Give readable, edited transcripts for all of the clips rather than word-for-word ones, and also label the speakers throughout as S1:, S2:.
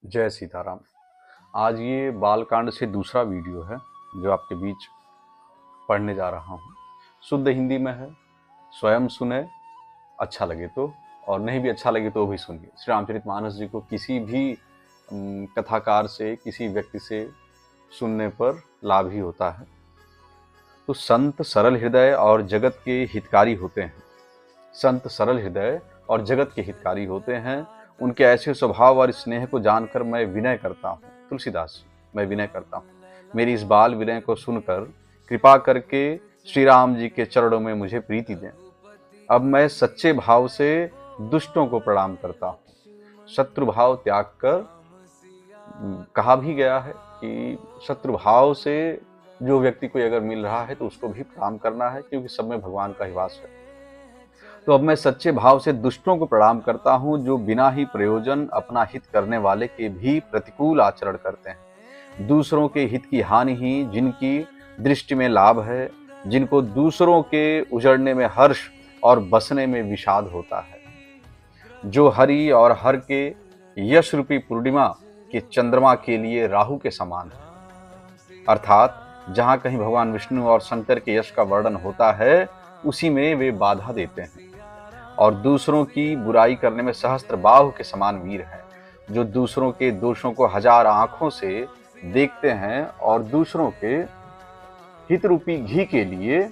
S1: जय सीताराम। आज ये बालकांड से दूसरा वीडियो है जो आपके बीच पढ़ने जा रहा हूँ। शुद्ध हिंदी में है, स्वयं सुने, अच्छा लगे तो, और नहीं भी अच्छा लगे तो भी सुनिए। श्री रामचरितमानस जी को किसी भी कथाकार से, किसी व्यक्ति से सुनने पर लाभ ही होता है। तो संत सरल हृदय और जगत के हितकारी होते हैं। संत सरल हृदय और जगत के हितकारी होते हैं। उनके ऐसे स्वभाव और स्नेह को जानकर मैं विनय करता हूँ। तुलसीदास जी, मैं विनय करता हूँ, मेरी इस बाल विनय को सुनकर कृपा करके श्री राम जी के चरणों में मुझे प्रीति दें। अब मैं सच्चे भाव से दुष्टों को प्रणाम करता हूँ। शत्रु भाव त्याग कर, कहा भी गया है कि शत्रु भाव से जो व्यक्ति कोई अगर मिल रहा है तो उसको भी प्रणाम करना है, क्योंकि सब में भगवान का ही वास है। तो अब मैं सच्चे भाव से दुष्टों को प्रणाम करता हूँ, जो बिना ही प्रयोजन अपना हित करने वाले के भी प्रतिकूल आचरण करते हैं। दूसरों के हित की हानि ही जिनकी दृष्टि में लाभ है, जिनको दूसरों के उजड़ने में हर्ष और बसने में विषाद होता है। जो हरि और हर के यश रूपी पूर्णिमा के चंद्रमा के लिए राहु के समान है। अर्थात जहाँ कहीं भगवान विष्णु और शंकर के यश का वर्णन होता है, उसी में वे बाधा देते हैं। और दूसरों की बुराई करने में सहस्त्र बाहु के समान वीर है, जो दूसरों के दोषों को हजार आंखों से देखते हैं और दूसरों के हित रूपी घी के लिए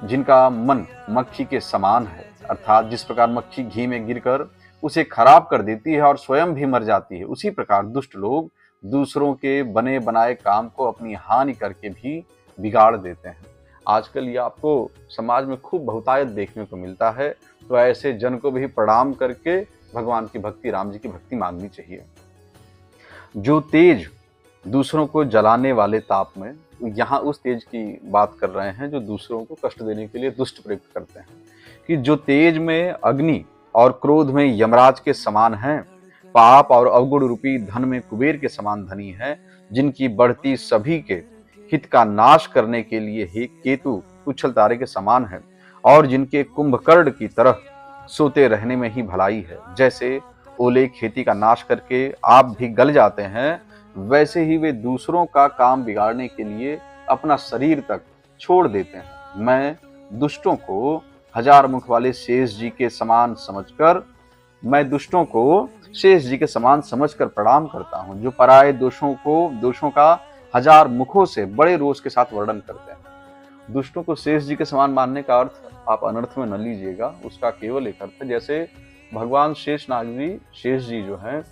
S1: जिनका मन मक्खी के समान है। अर्थात जिस प्रकार मक्खी घी में गिरकर उसे खराब कर देती है और स्वयं भी मर जाती है, उसी प्रकार दुष्ट लोग दूसरों के बने बनाए काम को अपनी हानि करके भी बिगाड़ देते हैं। आजकल ये आपको समाज में खूब बहुतायत देखने को मिलता है। तो ऐसे जन को भी प्रणाम करके भगवान की भक्ति, राम जी की भक्ति मांगनी चाहिए। जो तेज दूसरों को जलाने वाले ताप में, यहाँ उस तेज की बात कर रहे हैं जो दूसरों को कष्ट देने के लिए दुष्ट प्रयुक्त करते हैं, कि जो तेज में अग्नि और क्रोध में यमराज के समान हैं, पाप और अवगुण रूपी धन में कुबेर के समान धनी है, जिनकी बढ़ती सभी के हित का नाश करने के लिए ही केतु उछल तारे के समान है, और जिनके कुंभकर्ण की तरह सोते रहने में ही भलाई है। जैसे ओले खेती का नाश करके आप भी गल जाते हैं, वैसे ही वे दूसरों का काम बिगाड़ने के लिए अपना शरीर तक छोड़ देते हैं। मैं दुष्टों को हजार मुख वाले शेष जी के समान समझकर प्रणाम करता हूँ, जो पराये दोषों का हजार मुखों से बड़े रोष के साथ वर्णन करते हैं। दुष्टों को शेष जी के समान मानने का अर्थ आप अनर्थ में न लीजिएगा। उसका केवल एक अर्थ है, जैसे भगवान शेष नाग जी, शेष जी जो हैं